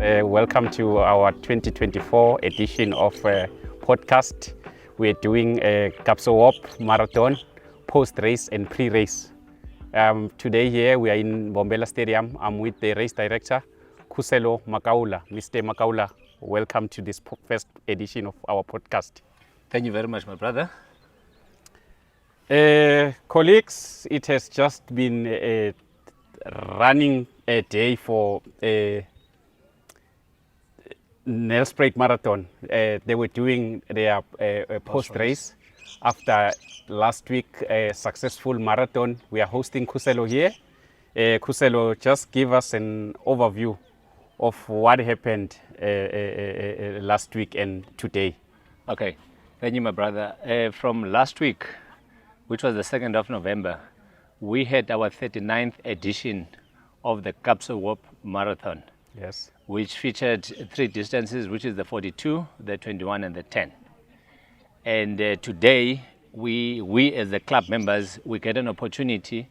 Welcome to our 2024 edition of podcast. We're doing a Kaapsehoop Marathon post-race and pre-race. Today here we are in Mbombela Stadium. I'm with the race director, Khuselo Makaula. Mr. Makaula, welcome to this first edition of our podcast. Thank you very much, my brother. Colleagues, it has just been running a day for Nelspruit Marathon. They were doing their post-race after last week a successful marathon. We are hosting Khuselo here. Khuselo, just give us an overview of what happened last week and today. Okay, thank you, my brother. From last week, which was the 2nd of November, we had our 39th edition of the Kaapsehoop Marathon. Yes. Which featured 3 distances, which is the 42, the 21, and the 10. And today, we as the club members, we get an opportunity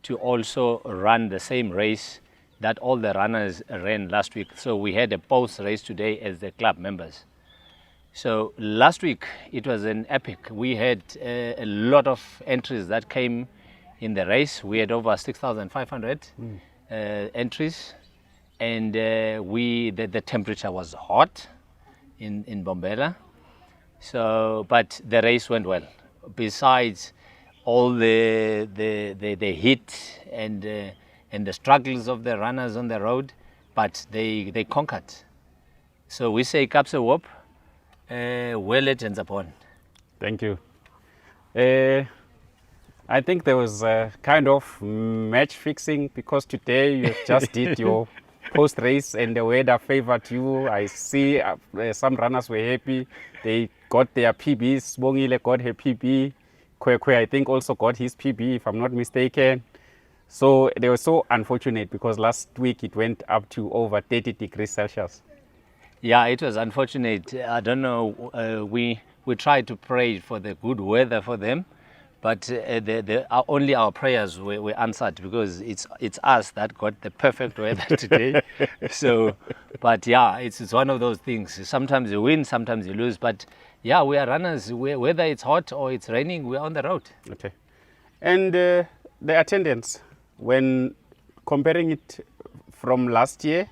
to also run the same race that all the runners ran last week. So we had a post-race today as the club members. So last week, it was an epic. We had a lot of entries that came in the race. We had over 6,500 entries. And the temperature was hot in Mbombela. So, but the race went well. Besides all the heat and the struggles of the runners on the road, but they conquered. So we say Kaapsehoop, well legends upon. Thank you. I think there was a kind of match fixing because today you just did your post-race and the weather favored you. I see some runners were happy. They got their PBs. Bongile got her PB. Kwekwe, I think, also got his PB, if I'm not mistaken. So they were so unfortunate because last week it went up to over 30 degrees Celsius. Yeah, it was unfortunate. I don't know. We tried to pray for the good weather for them. But only our prayers were answered because it's us that got the perfect weather today. So, but yeah, it's one of those things. Sometimes you win, sometimes you lose. But yeah, we are runners. Whether it's hot or it's raining, we're on the road. Okay. And the attendance, when comparing it from last year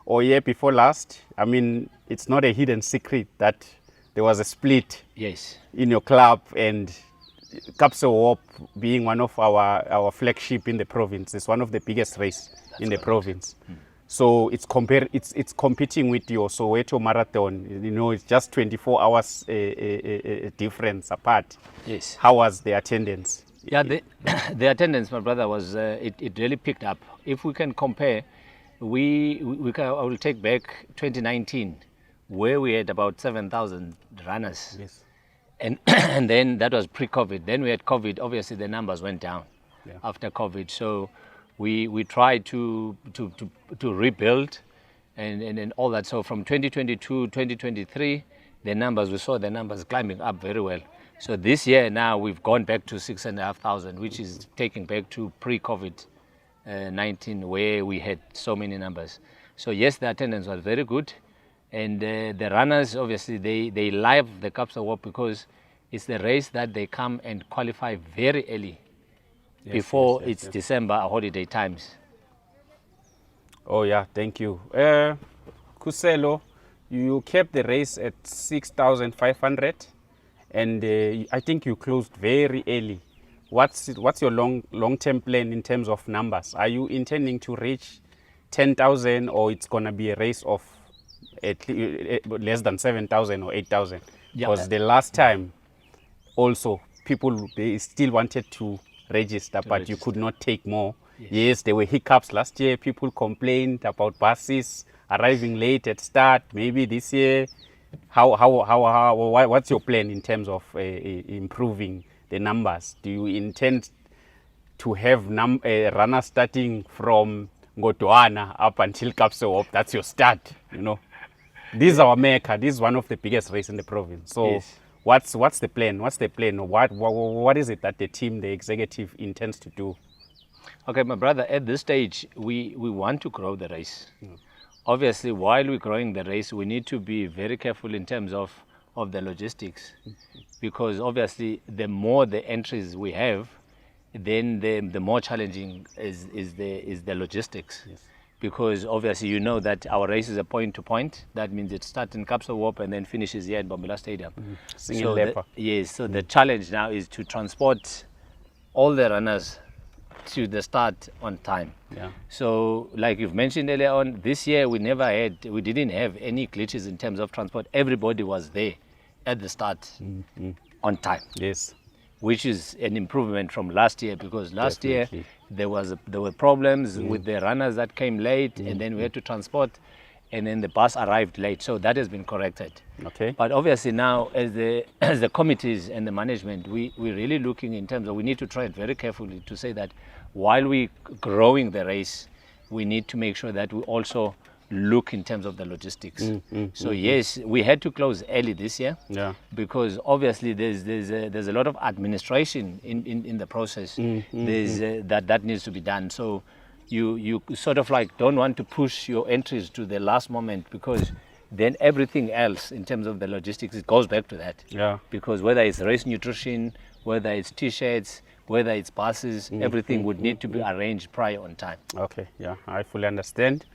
or year before last, I mean, it's not a hidden secret that there was a split in your club, and Kaapsehoop being one of our flagship in the province, is one of the biggest race in the province. So it's competing with your Soweto Marathon. You know, it's just 24 hours difference apart. Yes. How was the attendance? Yeah, the attendance, my brother, was it really picked up. If we can compare, I will take back 2019, where we had about 7,000 runners. Yes. And then that was pre-COVID. Then we had COVID. Obviously, the numbers went down after COVID. So we tried to rebuild and all that. So from 2022, 2023, we saw the numbers climbing up very well. So this year now we've gone back to 6,500, which is taking back to pre-COVID-19, where we had so many numbers. So yes, the attendance was very good. And the runners, obviously, they love the Kaapsehoop because it's the race that they come and qualify very early before it's December holiday times. Oh, yeah, thank you. Khuselo, you kept the race at 6,500 and I think you closed very early. What's your long-term plan in terms of numbers? Are you intending to reach 10,000 or it's going to be a race of less than 7,000 or 8,000? Because the last time also people, they still wanted to register, but you could not take more. Yes, there were hiccups last year. People complained about buses arriving late at start. Maybe this year, what's your plan in terms of improving the numbers? Do you intend to have runners starting from Ngotwana up until Kaapsehoop? That's your start, you know. This is our Mecca. This is one of the biggest races in the province. So what's the plan? What's the plan? What is it that the team, the executive, intends to do? Okay, my brother, at this stage, we want to grow the race. obviously, while we're growing the race, we need to be very careful in terms of the logistics, because obviously, the more the entries we have, then the more challenging is the logistics. Yes. Because obviously, you know that our race is a point to point. That means it starts in Kaapsehoop and then finishes here in Bombela Stadium. Singing leper. Yes, so the challenge now is to transport all the runners to the start on time. Yeah. So, like you've mentioned earlier on, this year we didn't have any glitches in terms of transport. Everybody was there at the start on time, Yes. which is an improvement from last year, because last year Definitely. there were problems with the runners that came late, and then we had to transport, and then the bus arrived late. So that has been corrected. Okay. But obviously now, as the committees and the management, we're really looking in terms of, we need to tread very carefully to say that while we're growing the race, we need to make sure that we also look in terms of the logistics. So yes, we had to close early this year, Yeah. because obviously there's a lot of administration in the process. There's that needs to be done. So you sort of like don't want to push your entries to the last moment, because then everything else in terms of the logistics, it goes back to that. Yeah. Because whether it's race nutrition, whether it's t-shirts, whether it's buses, everything would need to be arranged prior on time. Okay. Yeah, I fully understand.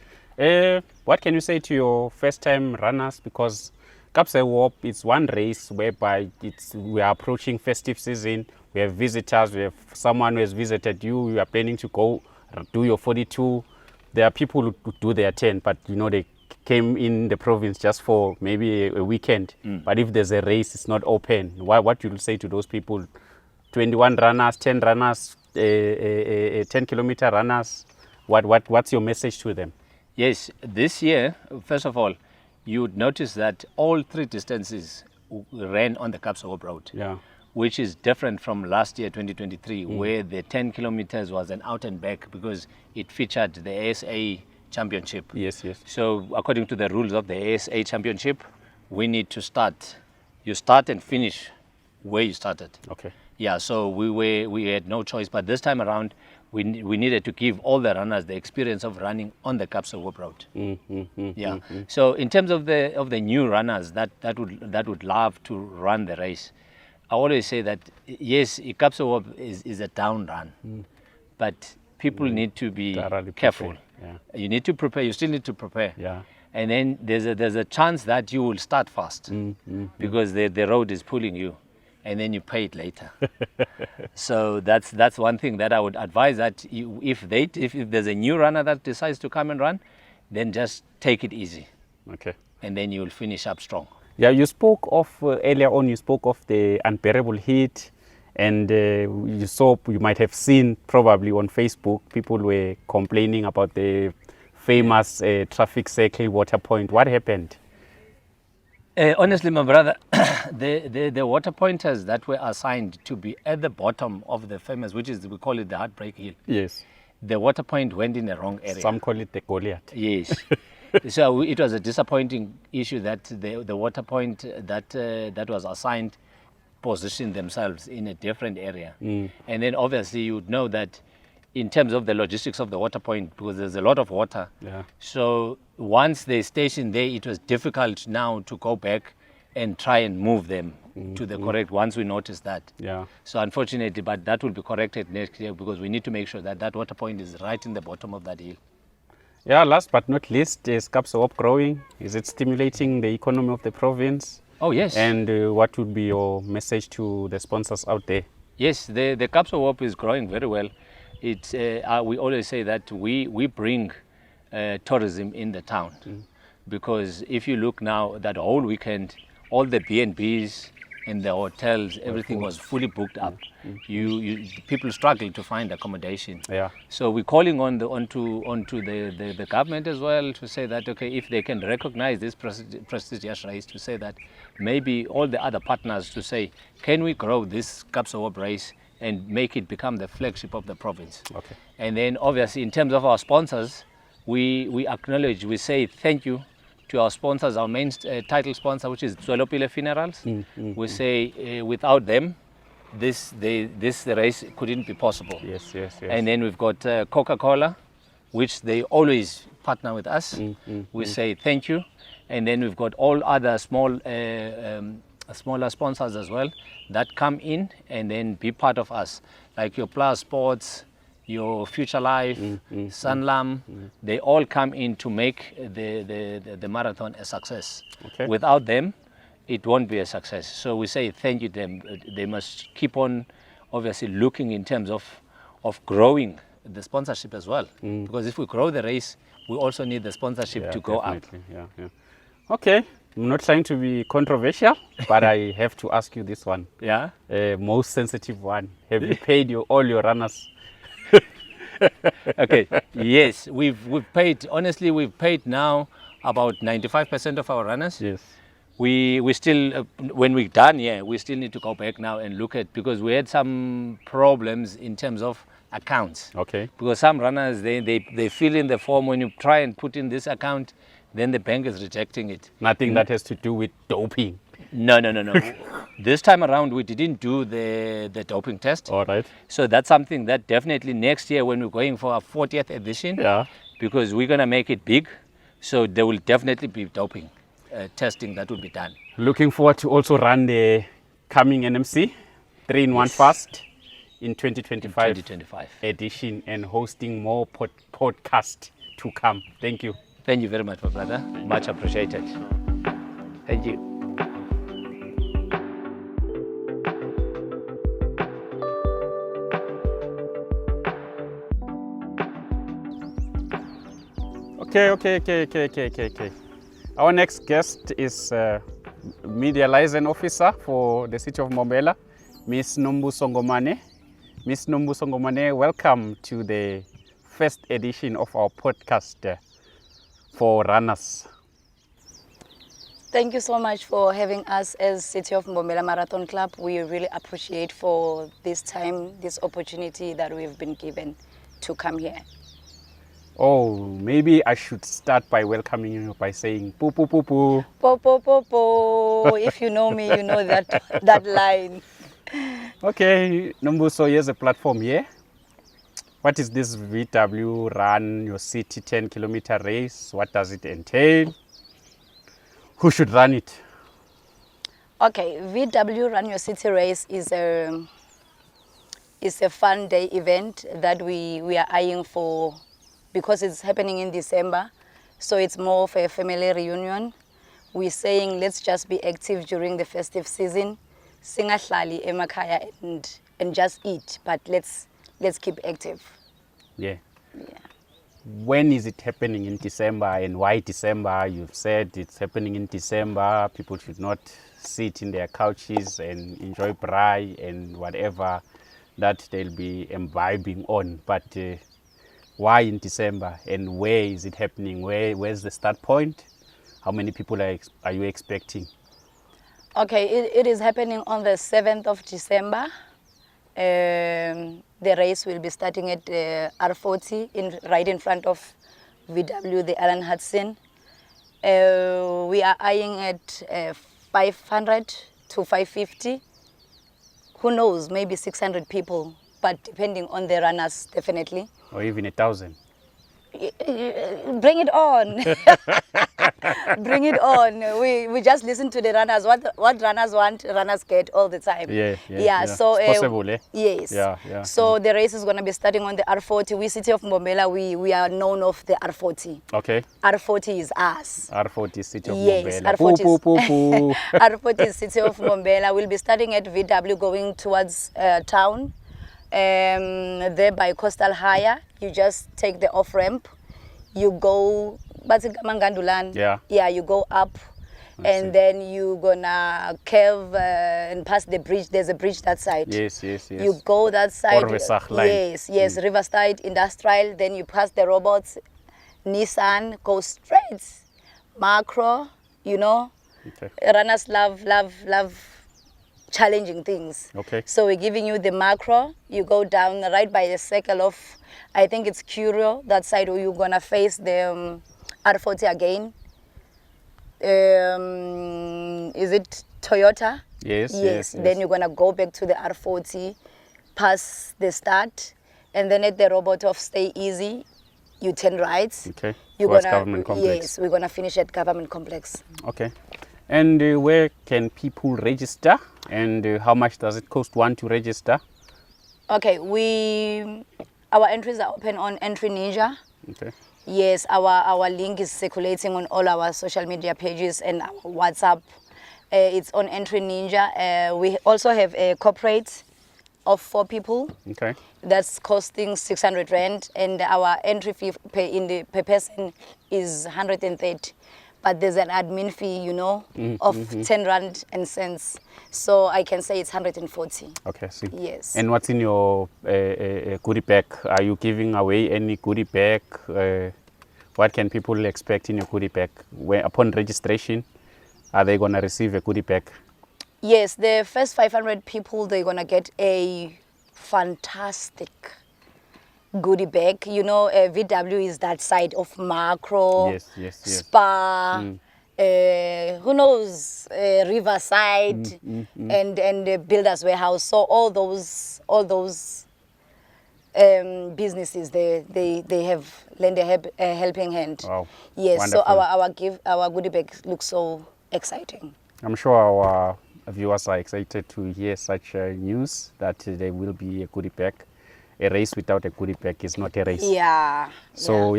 What can you say to your first-time runners? Because Kaapsehoop is one race whereby we are approaching festive season. We have visitors. We have someone who has visited you. You are planning to go do your 42. There are people who do their 10, but you know they came in the province just for maybe a weekend. But if there's a race, it's not open. What you will say to those people? 21 runners, 10 runners, 10-kilometer runners. What's your message to them? Yes, this year, first of all, you would notice that all three distances ran on the Kaapsehoop road. Yeah. Which is different from last year, 2023, where the 10 kilometers was an out and back, because it featured the ASA championship. Yes, yes. So according to the rules of the ASA championship, we need to start. You start and finish where you started. Okay. Yeah, so we had no choice. But this time around, we needed to give all the runners the experience of running on the Kaapsehoop road. Yeah. So in terms of the new runners that would love to run the race, I always say that yes, Kaapsehoop is a down run, but people need to be Thoroughly careful. prepared, You need to prepare. You still need to prepare. Yeah. And then there's a chance that you will start fast, because the road is pulling you, and then you pay it later. So that's one thing that I would advise, that if there's a new runner that decides to come and run, then just take it easy, Okay. and then you will finish up strong. Yeah, you spoke of earlier on. You spoke of the unbearable heat, and you might have seen probably on Facebook people were complaining about the famous traffic circle water point. What happened? Honestly, my brother, the water pointers that were assigned to be at the bottom of the famous, which is, we call it the Heartbreak Hill, Yes. the water point went in the wrong area. Some call it the Goliath. Yes. So it was a disappointing issue that the water point that was assigned positioned themselves in a different area. And then obviously you would know that in terms of the logistics of the water point, because there's a lot of water. Yeah. So once they stationed there, it was difficult now to go back and try and move them to the correct, once we noticed that. Yeah. So unfortunately, but that will be corrected next year, because we need to make sure that that water point is right in the bottom of that hill. Yeah, last but not least, is Kaapsehoop growing? Is it stimulating the economy of the province? Oh, yes. And what would be your message to the sponsors out there? Yes, the Kaapsehoop is growing very well. It's we always say that we bring tourism in the town, because if you look now, that whole weekend, all the B&Bs and the hotels, everything was fully booked up. People struggle to find accommodation. Yeah. So we're calling onto the government as well, to say that, okay, if they can recognize this prestigious race, to say that maybe all the other partners, to say, can we grow this Kaapsehoop race and make it become the flagship of the province? Okay. And then obviously in terms of our sponsors, we acknowledge, we say thank you to our sponsors, our main title sponsor, which is Tswelopele Funerals. We say without them, this race couldn't be possible. Yes, yes, yes. And then we've got Coca-Cola, which they always partner with us. We say thank you. And then we've got all other smaller sponsors as well that come in and then be part of us, like your Plus Sports, your Future Life, Sanlam. They all come in to make the marathon a success. Okay. Without them, it won't be a success. So we say thank you to them. They must keep on obviously looking in terms of growing the sponsorship as well. Because if we grow the race, we also need the sponsorship to go up. Yeah. Okay, I'm not trying to be controversial, but I have to ask you this one. Yeah. Most sensitive one. Have you paid all your runners? Okay. Yes, we've paid. Honestly, we've paid now about 95% of our runners. Yes. We still, when we're done, we still need to go back now and look at, because we had some problems in terms of accounts. Okay. Because some runners, they fill in the form. When you try and put in this account, then the bank is rejecting it. Nothing that has to do with doping. No. This time around, we didn't do the doping test. All right. So that's something that definitely next year, when we're going for our 40th edition, because we're going to make it big, so there will definitely be doping testing that will be done. Looking forward to also run the coming NMC 3-in-1 Fast in 2025 edition, and hosting more podcasts to come. Thank you. Thank you very much, my brother. Much appreciated. Thank you. Okay. Our next guest is Media Liaison Officer for the City of Mbombela, Miss Nombuso Ngomane. Miss Nombuso Ngomane, welcome to the first edition of our podcast for runners. Thank you so much for having us as City of Mbombela Marathon Club. We really appreciate for this time, this opportunity that we've been given to come here. Oh, maybe I should start by welcoming you by saying poo poo poo poo. Po po po po. If you know me, you know that line. Okay, Nombuso, here's a platform here. What is this VW Run Your City 10-kilometer race? What does it entail? Who should run it? Okay, VW Run Your City race is a fun day event that we are eyeing for, because it's happening in December, so it's more of a family reunion. We're saying let's just be active during the festive season, singahlali emakhaya and just eat, but let's keep active. Yeah. When is it happening in December, and why December? You've said it's happening in December. People should not sit in their couches and enjoy braai and whatever that they'll be imbibing on. But why in December, and where is it happening? Where's the start point? How many people are you expecting? Okay, it is happening on the 7th of December. The race will be starting at R40 right in front of VW, the Alan Hudson. We are eyeing at 500 to 550. Who knows, maybe 600 people, but depending on the runners, definitely. Or even 1,000. Bring it on. Bring it on. We just listen to the runners. What runners want, runners get all the time. Yeah. So it's possible, eh? Yes. Yeah. So the race is going to be starting on the R40. We, City of Mbombela, we are known of the R40. Okay. R40 is us. R40 City of Yes, Mbombela. R40 R40 is City of Mbombela. We'll be starting at VW going towards town. There by Coastal Higher, you just take the off ramp, you go you go up, and then you gonna curve and pass the bridge. There's a bridge that side. Yes. You go that side. Yes, Riverside Industrial. Then you pass the robots, Nissan, go straight, macro. Okay. Runners love challenging things. Okay. So we're giving you the macro. You go down right by the circle of, I think it's Curio, that side where you're gonna face the R40 again. Is it Toyota? Yes. Then you're gonna go back to the R40, pass the start, and then at the robot of Stay Easy, you turn right. Okay. You're Towards gonna Government Complex. yes, we're gonna finish at Government Complex. Okay. And where can people register? And how much does it cost one to register? Okay, our entries are open on Entry Ninja. Okay. Yes, our link is circulating on all our social media pages and our WhatsApp. It's on Entry Ninja. We also have a corporate of 4 people. Okay. That's costing 600 rand, and our entry fee per person is 130. But there's an admin fee, of 10 rand and cents. So I can say it's 140. Okay, see. Yes. And what's in your goodie bag? Are you giving away any goodie bag? What can people expect in your goodie bag? Upon registration, are they going to receive a goodie bag? Yes, the first 500 people, they're going to get a fantastic goodie bag. VW is that side of macro, Yes. spa, who knows, riverside, and builders warehouse. So all those businesses, they have lend a helping hand. Wow. Yes. Wonderful. So our goodie bag looks so exciting. I'm sure our viewers are excited to hear such news that there will be a goodie bag. A race without a goodie bag is not a race. Yeah. So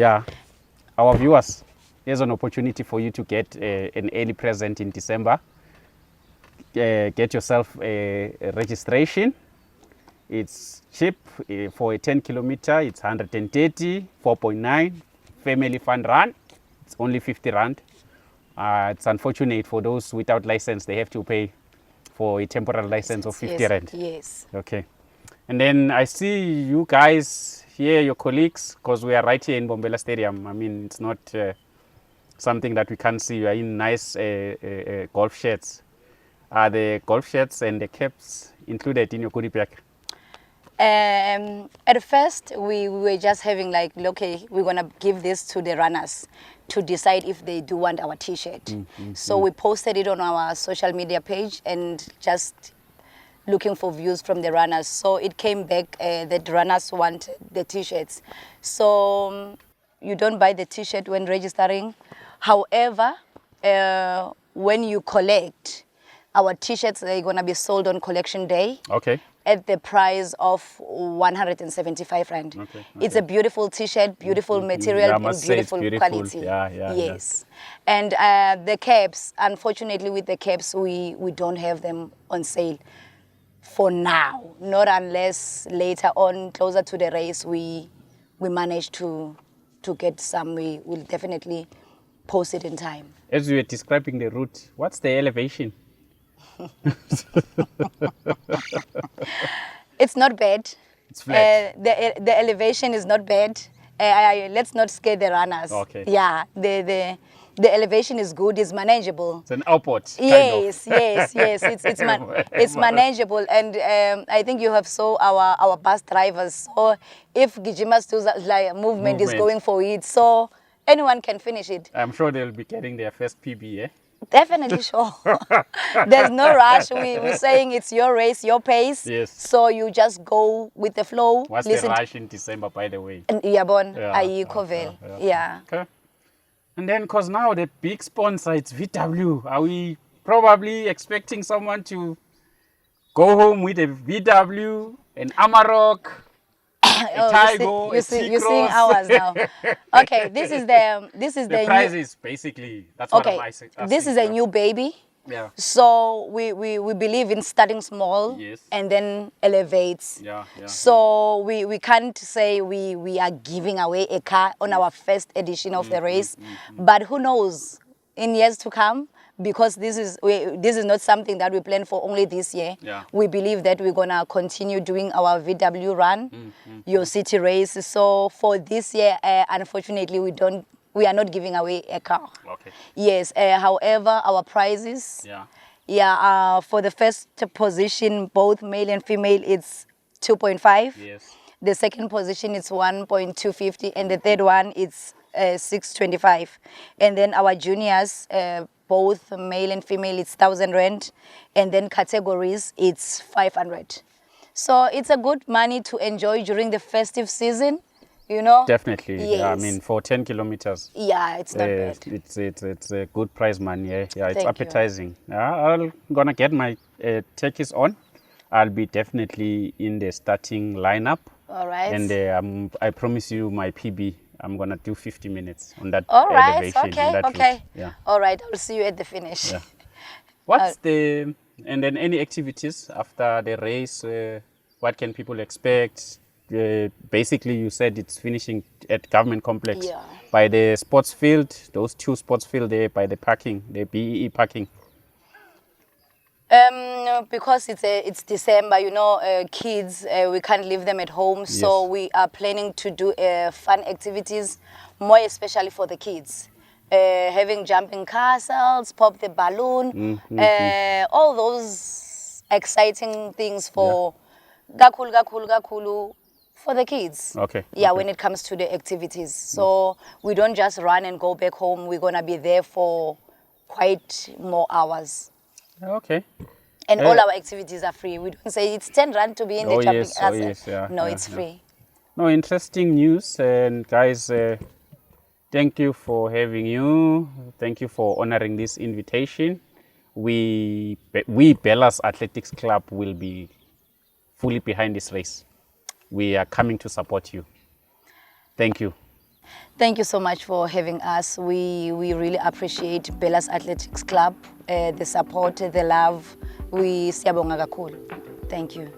our viewers, here's an opportunity for you to get an early present in December. Get yourself a registration. It's cheap. For a 10 kilometer, it's 130, 4.9, family fun run. It's only 50 rand. It's unfortunate for those without license, they have to pay for a temporary license of 50 rand. Yes. Okay. And then I see you guys here, your colleagues, because we are right here in Bombela Stadium. I mean, it's not something that we can't see. You are in nice golf shirts. Are the golf shirts and the caps included in your goodie bag? At first, we were just having like, okay, we're going to give this to the runners to decide if they do want our T-shirt. So we posted it on our social media page and just looking for views from the runners. So it came back that runners want the T-shirts. So you don't buy the T-shirt when registering. However, when you collect, our T-shirts, they're going to be sold on collection day. Okay. At the price of 175 rand. Okay. It's a beautiful T-shirt, beautiful material, and beautiful quality. Yes. And the caps, unfortunately, with the caps, we don't have them on sale for now. Not unless later on, closer to the race, we manage to get some. We will definitely post it in time. As you were describing the route, what's the elevation? It's not bad. It's flat. The elevation is not bad. Let's not scare the runners. Okay. Yeah, the elevation is good. It's manageable. It's an output. Yes. It's manageable, and I think you have saw our bus drivers. So if Gijima's like movement is going for it, so anyone can finish it. I'm sure they'll be getting their first PB, eh? Definitely sure. There's no rush. We're saying it's your race, your pace. Yes. So you just go with the flow. What's the rush in December, by the way? Yabon, Yeah. Yeah. Okay. And then, because now the big sponsor, it's VW. Are we probably expecting someone to go home with a VW, an Amarok, a Tigo, you're seeing ours now. Okay, this is the prices, basically. That's what I'm asking. This is a new baby. Yeah. So we believe in starting small and then elevates. Yeah. So we can't say we are giving away a car on our first edition of the race, but who knows in years to come, because this is not something that we plan for only this year. Yeah. We believe that we're gonna continue doing our VW run, your city race. So for this year, unfortunately, we are not giving away a car. Okay. Yes. However, our prizes. Yeah. For the first position, both male and female, it's 2.5. Yes. The second position is 1.250, and the third one is 625. And then our juniors, both male and female, it's 1,000 rand, and then categories, it's 500. So it's a good money to enjoy during the festive season. you know. Definitely. Yeah, I Yes. mean, for 10 kilometers, Yeah, it's not bad. it's a good prize money. Yeah, yeah, it's Thank you. appetizing. Yeah, I'm gonna get my turkeys on. I'll be definitely in the starting lineup. All right. And I promise you my PB. I'm gonna do 50 minutes on that All right. elevation. Okay. on that Okay. route. Yeah. All right. I'll see you at the finish. Yeah. What's the and then any activities after the race? What can people expect? Basically, you said it's finishing at Government Complex Yeah. by the sports field. Those 2 sports field there by the parking, the BEE parking. Because it's December, you know, kids, we can't leave them at home, so Yes. we are planning to do fun activities, more especially for the kids. Having jumping castles, pop the balloon, all those exciting things for gakulu for the kids. Okay, Yeah, okay. when it comes to the activities. So we don't just run and go back home. We're gonna be there for quite more hours. Okay. And all our activities are free. We don't say it's 10 rand to be in the Oh, jumping yes, oh, castle. yes, yeah, No, yeah, it's yeah. free. No, interesting news. And guys, thank you for having you. Thank you for honoring this invitation. We Bellas Athletics Club will be fully behind this race. We are coming to support you. Thank you. Thank you so much for having us. We really appreciate Bellas Athletics Club, the support, the love. We siyabonga kakhulu. Thank you.